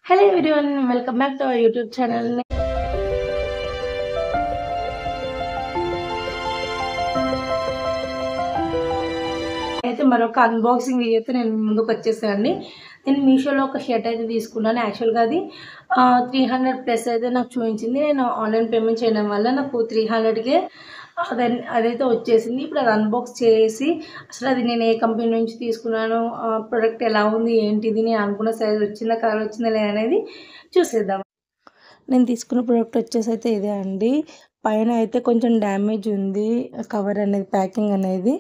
Hello everyone, welcome back to our YouTube channel. అయితే మరొక unboxing video అయితే నేను ముందుకు వచ్చేసానండి. నేను మీషోలో ఒక షర్ట్ అయితే తీసుకున్నాను. యాక్చువల్గా అది 300 ప్లస్ అయితే నాకు చూపించింది. నేను ఆన్లైన్ పేమెంట్ చేయడం వల్ల నాకు 300కే అదైతే వచ్చేసింది. ఇప్పుడు అది అన్బాక్స్ చేసి అసలు అది నేను ఏ కంపెనీ నుంచి తీసుకున్నాను, ప్రోడక్ట్ ఎలా ఉంది, ఏంటిది, నేను అనుకున్న సైజ్ వచ్చిందా, కలర్ వచ్చిందా లేదా అనేది చూసేద్దాం. నేను తీసుకున్న ప్రోడక్ట్ వచ్చేసి అయితే ఇదే అండి. పైన అయితే కొంచెం డ్యామేజ్ ఉంది కవర్ అనేది, ప్యాకింగ్ అనేది.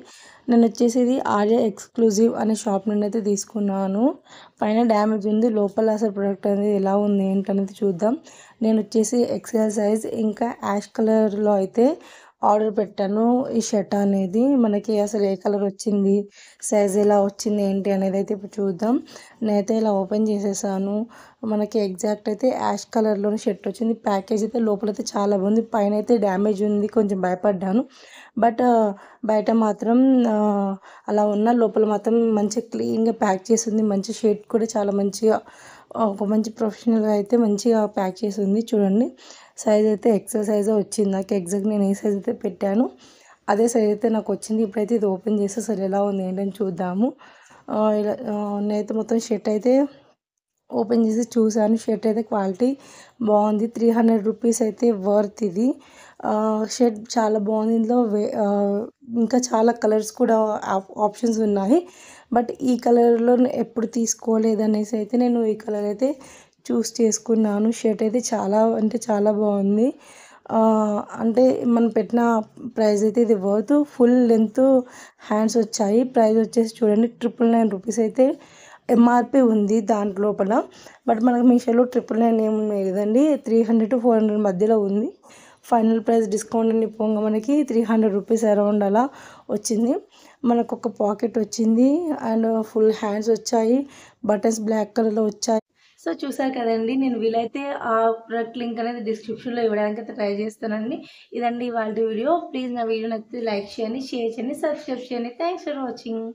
నేను వచ్చేసి ఇది ఆర్య ఎక్స్క్లూజివ్ అనే షాప్ నుండి అయితే తీసుకున్నాను. పైన డ్యామేజ్ ఉంది, లోపల అసలు ప్రోడక్ట్ అనేది ఎలా ఉంది ఏంటనేది చూద్దాం. నేను వచ్చేసి ఎక్సెల్ సైజ్ ఇంకా యాష్ కలర్లో అయితే ఆర్డర్ పెట్టాను. ఈ షర్ట్ అనేది మనకి అసలు ఏ కలర్ వచ్చింది, సైజ్ ఎలా వచ్చింది ఏంటి అనేది అయితే ఇప్పుడు చూద్దాం. నేనైతే ఇలా ఓపెన్ చేసేసాను. మనకి ఎగ్జాక్ట్ అయితే యాష్ కలర్లోని షర్ట్ వచ్చింది. ప్యాకేజ్ అయితే లోపలైతే చాలా బాగుంది. పైన అయితే డ్యామేజ్ ఉంది, కొంచెం భయపడ్డాను. బట్ బయట మాత్రం అలా ఉన్న లోపల మాత్రం మంచిగా క్లీన్గా ప్యాక్ చేసింది. మంచి షర్ట్ కూడా చాలా మంచిగా ఒక మంచి ప్రొఫెషనల్గా అయితే మంచిగా ప్యాక్ చేసి ఉంది. చూడండి, సైజ్ అయితే ఎక్సెల్ సైజే వచ్చింది నాకు. ఎగ్జాక్ట్ నేను ఏ సైజ్ అయితే పెట్టాను అదే సైజ్ అయితే నాకు వచ్చింది. ఇప్పుడైతే ఇది ఓపెన్ చేసి అసలు ఎలా ఉంది ఏంటని చూద్దాము. ఇలా నేనైతే మొత్తం షర్ట్ అయితే ఓపెన్ చేసి చూసాను. షర్ట్ అయితే క్వాలిటీ బాగుంది. 300 రూపీస్ అయితే వర్త్ ఇది. షర్ట్ చాలా బాగుంది. ఇందులో ఇంకా చాలా కలర్స్ కూడా ఆప్షన్స్ ఉన్నాయి. బట్ ఈ కలర్లో ఎప్పుడు తీసుకోలేదనేసి అయితే నేను ఈ కలర్ అయితే చూస్ చేసుకున్నాను. షర్ట్ అయితే చాలా అంటే చాలా బాగుంది. అంటే మనం పెట్టిన ప్రైస్ అయితే ఇది వర్త్. ఫుల్ లెంత్ హ్యాండ్స్ వచ్చాయి. ప్రైస్ వచ్చేసి చూడండి 999 రూపీస్ అయితే ఎంఆర్పి ఉంది దాంట్ లోపల. బట్ మనకు మీషోలో 999 ఏమి లేదండి, 300 to 400 మధ్యలో ఉంది. ఫైనల్ ప్రైస్ డిస్కౌంట్ అని పోగా మనకి 300 రూపీస్ అరౌండ్ అలా వచ్చింది. మనకు ఒక పాకెట్ వచ్చింది అండ్ ఫుల్ హ్యాండ్స్ వచ్చాయి. బటన్స్ బ్లాక్ కలర్లో వచ్చాయి. సో చూసారు కదండి, నేను వీలైతే ఆ ప్రొడక్ట్ లింక్ అనేది డిస్క్రిప్షన్లో ఇవ్వడానికి అయితే ట్రై చేస్తానండి. ఇదండి ఇవాళ వీడియో. ప్లీజ్ నా వీడియో నచ్చితే లైక్ చేయండి, షేర్ చేయండి, సబ్స్క్రైబ్ చేయండి. Thanks for watching.